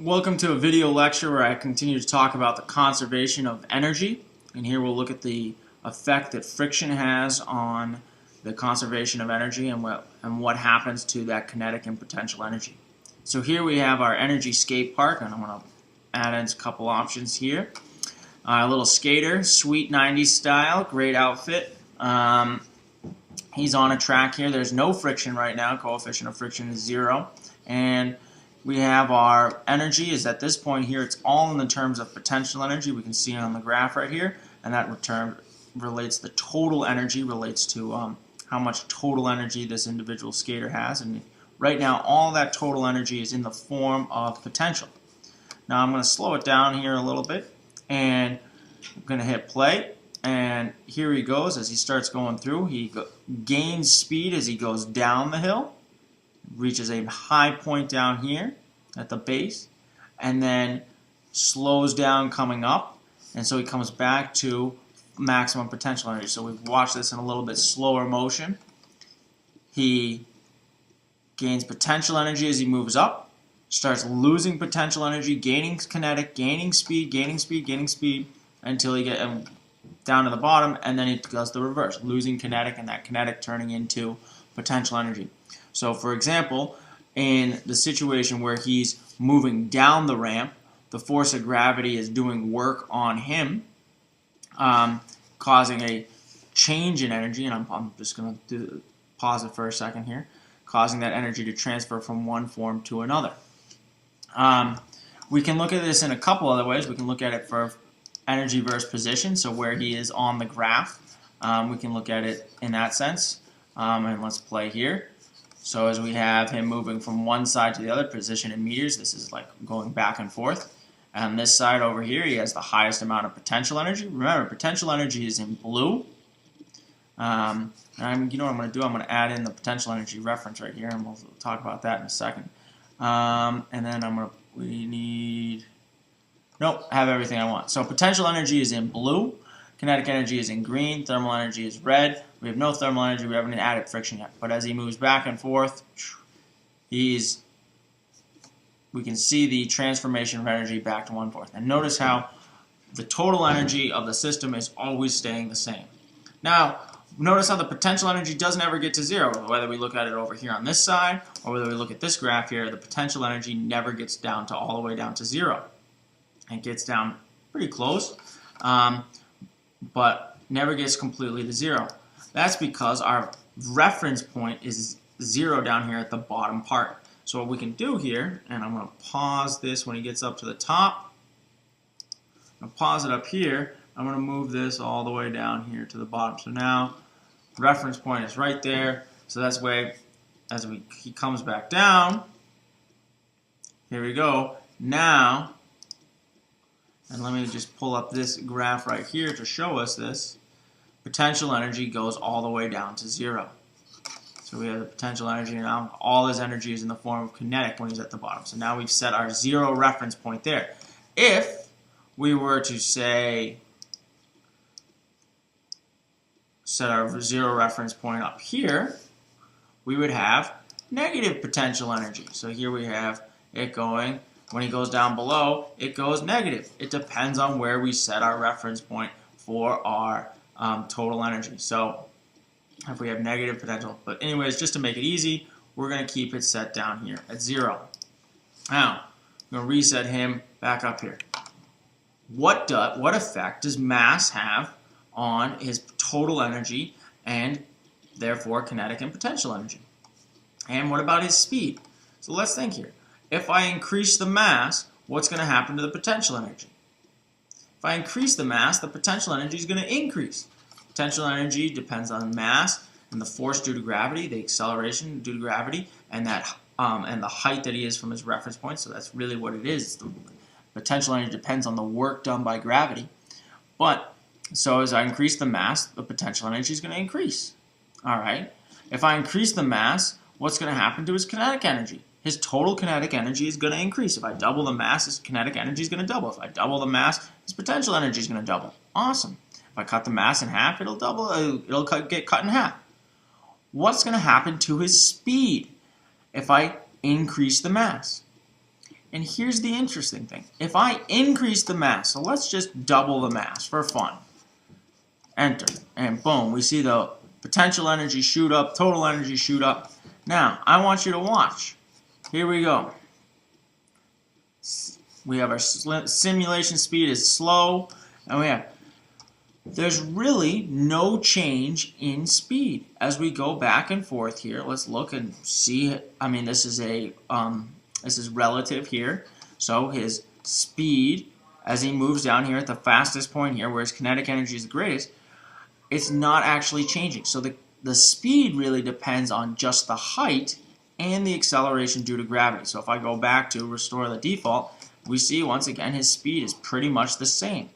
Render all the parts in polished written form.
Welcome to a video lecture where I continue to talk about the conservation of energy, and here we'll look at the effect that friction has on the conservation of energy and what happens to that kinetic and potential energy. So here we have our energy skate park, and I'm going to add in a couple options here. A little skater, sweet 90s style, great outfit. He's on a track here. There's no friction right now. Coefficient of friction is 0. And we have our energy is at this point here, it's all in the terms of potential energy. We can see it on the graph right here, and that term relates, the total energy relates to how much total energy this individual skater has. And right now, all that total energy is in the form of potential. Now I'm going to slow it down here a little bit, and I'm going to hit play. And here he goes as he starts going through. He gains speed as he goes down the hill, reaches a high point down here at the base, and then slows down coming up, and so he comes back to maximum potential energy. So we've watched this in a little bit slower motion. He gains potential energy as he moves up, starts losing potential energy, gaining kinetic, gaining speed, until he gets down to the bottom, and then he does the reverse, losing kinetic and that kinetic turning into potential energy. So for example, in the situation where he's moving down the ramp, the force of gravity is doing work on him, causing a change in energy, and I'm just going to pause it for a second here, causing that energy to transfer from one form to another. We can look at this in a couple other ways. We can look at it for energy versus position, so where he is on the graph. We can look at it in that sense, and let's play here. So as we have him moving from one side to the other, position in meters, this is like going back and forth. And this side over here, he has the highest amount of potential energy. Remember, potential energy is in blue. You know what I'm going to do? I'm going to add in the potential energy reference right here, and we'll talk about that in a second. And then I have everything I want. So potential energy is in blue. Kinetic energy is in green, thermal energy is red. We have no thermal energy, we haven't added friction yet. But as he moves back and forth, we can see the transformation of energy back to 1/4. And notice how the total energy of the system is always staying the same. Now, notice how the potential energy doesn't ever get to 0. Whether we look at it over here on this side, or whether we look at this graph here, the potential energy never gets down to all the way down to 0. It gets down pretty close. But never gets completely to 0. That's because our reference point is 0 down here at the bottom part. So what we can do here, and I'm going to pause this when he gets up to the top. I'm going to pause it up here. I'm going to move this all the way down here to the bottom. So now reference point is right there. So that's why as he comes back down, here we go. Now, and let me just pull up this graph right here to show us this. Potential energy goes all the way down to 0. So we have the potential energy, and now all his energy is in the form of kinetic when he's at the bottom. So now we've set our 0 reference point there. If we were to say set our 0 reference point up here, we would have negative potential energy. So here we have it going. When he goes down below, it goes negative. It depends on where we set our reference point for our total energy. So if we have negative potential. But anyways, just to make it easy, we're going to keep it set down here at 0. Now, I'm going to reset him back up here. What effect does mass have on his total energy and therefore kinetic and potential energy? And what about his speed? So let's think here. If I increase the mass, what's going to happen to the potential energy? If I increase the mass, the potential energy is going to increase. Potential energy depends on mass and the force due to gravity, the acceleration due to gravity, and the height that he is from his reference point. So that's really what it is. The potential energy depends on the work done by gravity. But so as I increase the mass, the potential energy is going to increase. All right. If I increase the mass, what's going to happen to his kinetic energy? His total kinetic energy is going to increase. If I double the mass, his kinetic energy is going to double. If I double the mass, his potential energy is going to double. Awesome. If I cut the mass in half, it'll double. It'll get cut in half. What's going to happen to his speed if I increase the mass? And here's the interesting thing. If I increase the mass, so let's just double the mass for fun. Enter, and boom, we see the potential energy shoot up, total energy shoot up. Now, I want you to watch. Here we go. We have our simulation speed is slow, and there's really no change in speed as we go back and forth here. Let's look and see. I mean, this is relative here. So his speed, as he moves down here at the fastest point here, where his kinetic energy is the greatest, it's not actually changing. So the speed really depends on just the height and the acceleration due to gravity. So if I go back to restore the default, we see once again his speed is pretty much the same.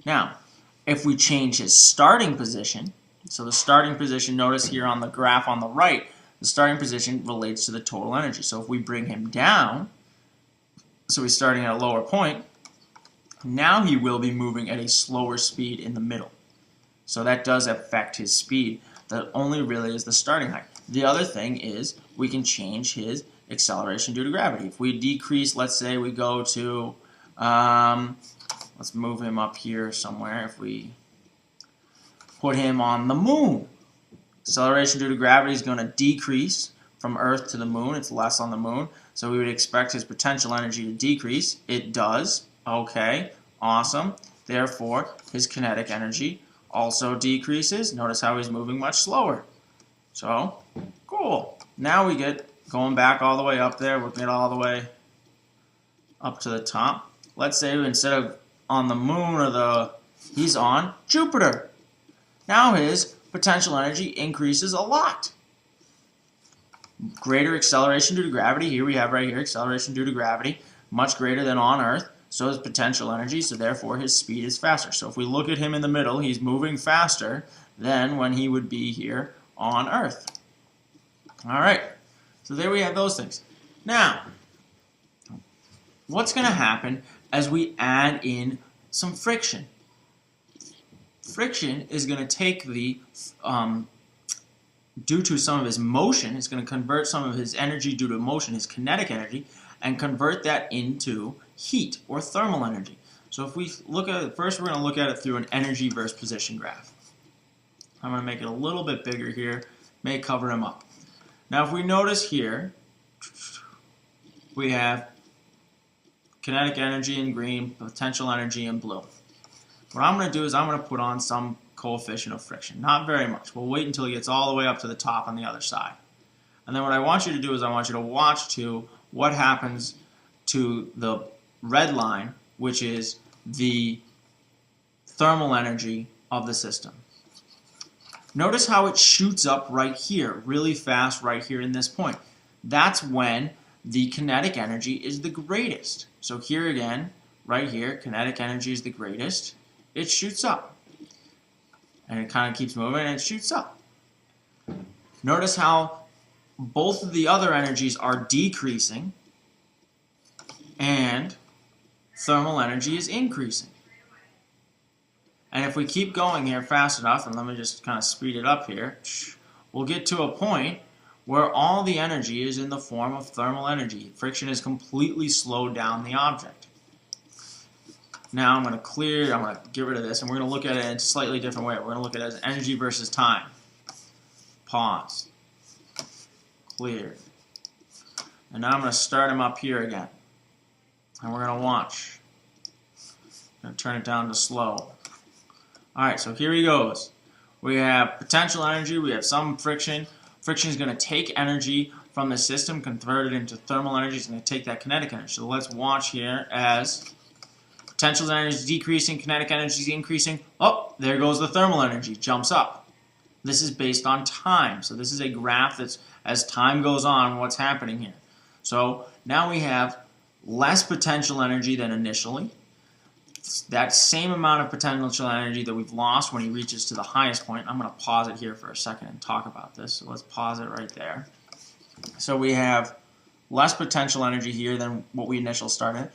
Now, if we change his starting position, so the starting position, notice here on the graph on the right, the starting position relates to the total energy. So if we bring him down, so he's starting at a lower point, now he will be moving at a slower speed in the middle. So that does affect his speed. That only really is the starting height. The other thing is we can change his acceleration due to gravity. If we decrease, let's say we go to, let's move him up here somewhere. If we put him on the moon, acceleration due to gravity is going to decrease from Earth to the moon. It's less on the moon. So we would expect his potential energy to decrease. It does. Okay, awesome. Therefore, his kinetic energy also decreases. Notice how he's moving much slower. So, cool. Now we get going back all the way up there. We'll get all the way up to the top. Let's say instead of on the moon he's on Jupiter. Now his potential energy increases a lot. Greater acceleration due to gravity. Here we have right here acceleration due to gravity, much greater than on Earth. So his potential energy, so therefore his speed is faster. So if we look at him in the middle, he's moving faster than when he would be here on Earth. All right, so there we have those things. Now, what's going to happen as we add in some friction? Friction is going to take due to some of his motion, it's going to convert some of his energy due to motion, his kinetic energy, and convert that into heat or thermal energy. So if we look at it, first we're going to look at it through an energy versus position graph. I'm going to make it a little bit bigger here, may cover him up. Now if we notice here, we have kinetic energy in green, potential energy in blue. What I'm going to do is I'm going to put on some coefficient of friction. Not very much. We'll wait until he gets all the way up to the top on the other side. And then what I want you to do is I want you to watch to what happens to the red line, which is the thermal energy of the system. Notice how it shoots up right here, really fast right here in this point. That's when the kinetic energy is the greatest. So here again, right here, kinetic energy is the greatest. It shoots up. And it kind of keeps moving and it shoots up. Notice how both of the other energies are decreasing and thermal energy is increasing. And if we keep going here fast enough, and let me just kind of speed it up here, we'll get to a point where all the energy is in the form of thermal energy. Friction has completely slowed down the object. Now I'm going to get rid of this, and we're going to look at it in a slightly different way. We're going to look at it as energy versus time. Pause. Clear. And now I'm going to start him up here again. And we're going to watch. I'm going to turn it down to slow. Alright, so here he goes. We have potential energy, we have some friction. Friction is going to take energy from the system, convert it into thermal energy. It's going to take that kinetic energy. So let's watch here as potential energy is decreasing, kinetic energy is increasing. Oh, there goes the thermal energy, jumps up. This is based on time. So this is a graph that's, as time goes on, what's happening here. So now we have less potential energy than initially. That same amount of potential energy that we've lost when he reaches to the highest point. I'm going to pause it here for a second and talk about this. So let's pause it right there. So we have less potential energy here than what we initially started.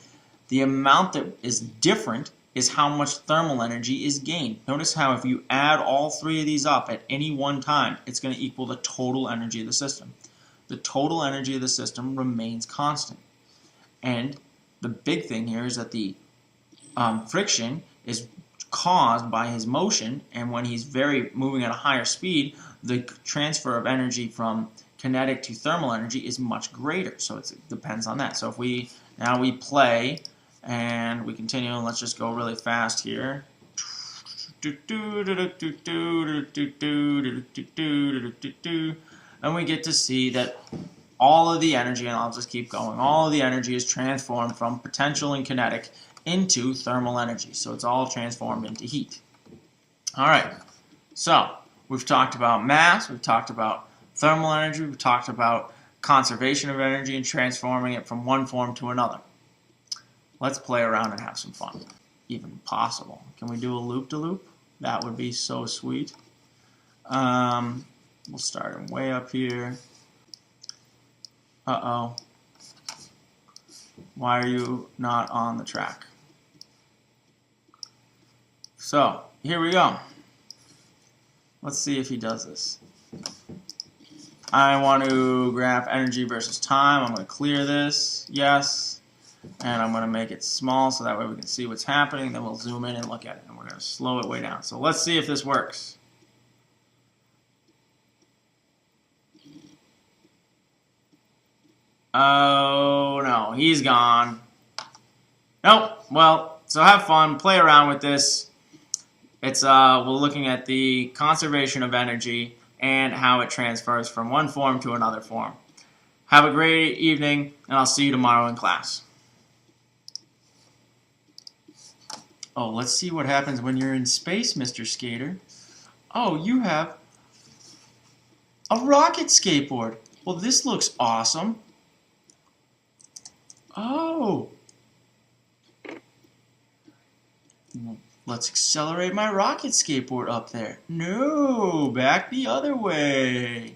The amount that is different is how much thermal energy is gained. Notice how if you add all three of these up at any one time, it's going to equal the total energy of the system. The total energy of the system remains constant. And the big thing here is that the friction is caused by his motion, and when he's moving at a higher speed, the transfer of energy from kinetic to thermal energy is much greater. So it depends on that. So if we play and we continue, and let's just go really fast here. And we get to see that all of the energy, and I'll just keep going, all of the energy is transformed from potential and kinetic into thermal energy. So it's all transformed into heat. All right, so we've talked about mass, we've talked about thermal energy, we've talked about conservation of energy and transforming it from one form to another. Let's play around and have some fun, even possible. Can we do a loop-de-loop? That would be so sweet. We'll start him way up here. Uh-oh. Why are you not on the track? So, here we go. Let's see if he does this. I want to graph energy versus time. I'm going to clear this. Yes. And I'm going to make it small so that way we can see what's happening. Then we'll zoom in and look at it. And we're going to slow it way down. So let's see if this works. Oh, no. He's gone. Nope. Well, so have fun. Play around with this. It's we're looking at the conservation of energy and how it transfers from one form to another form. Have a great evening, and I'll see you tomorrow in class. Oh, let's see what happens when you're in space, Mr. Skater. Oh, you have a rocket skateboard. Well, this looks awesome. Oh. Let's accelerate my rocket skateboard up there. No, back the other way.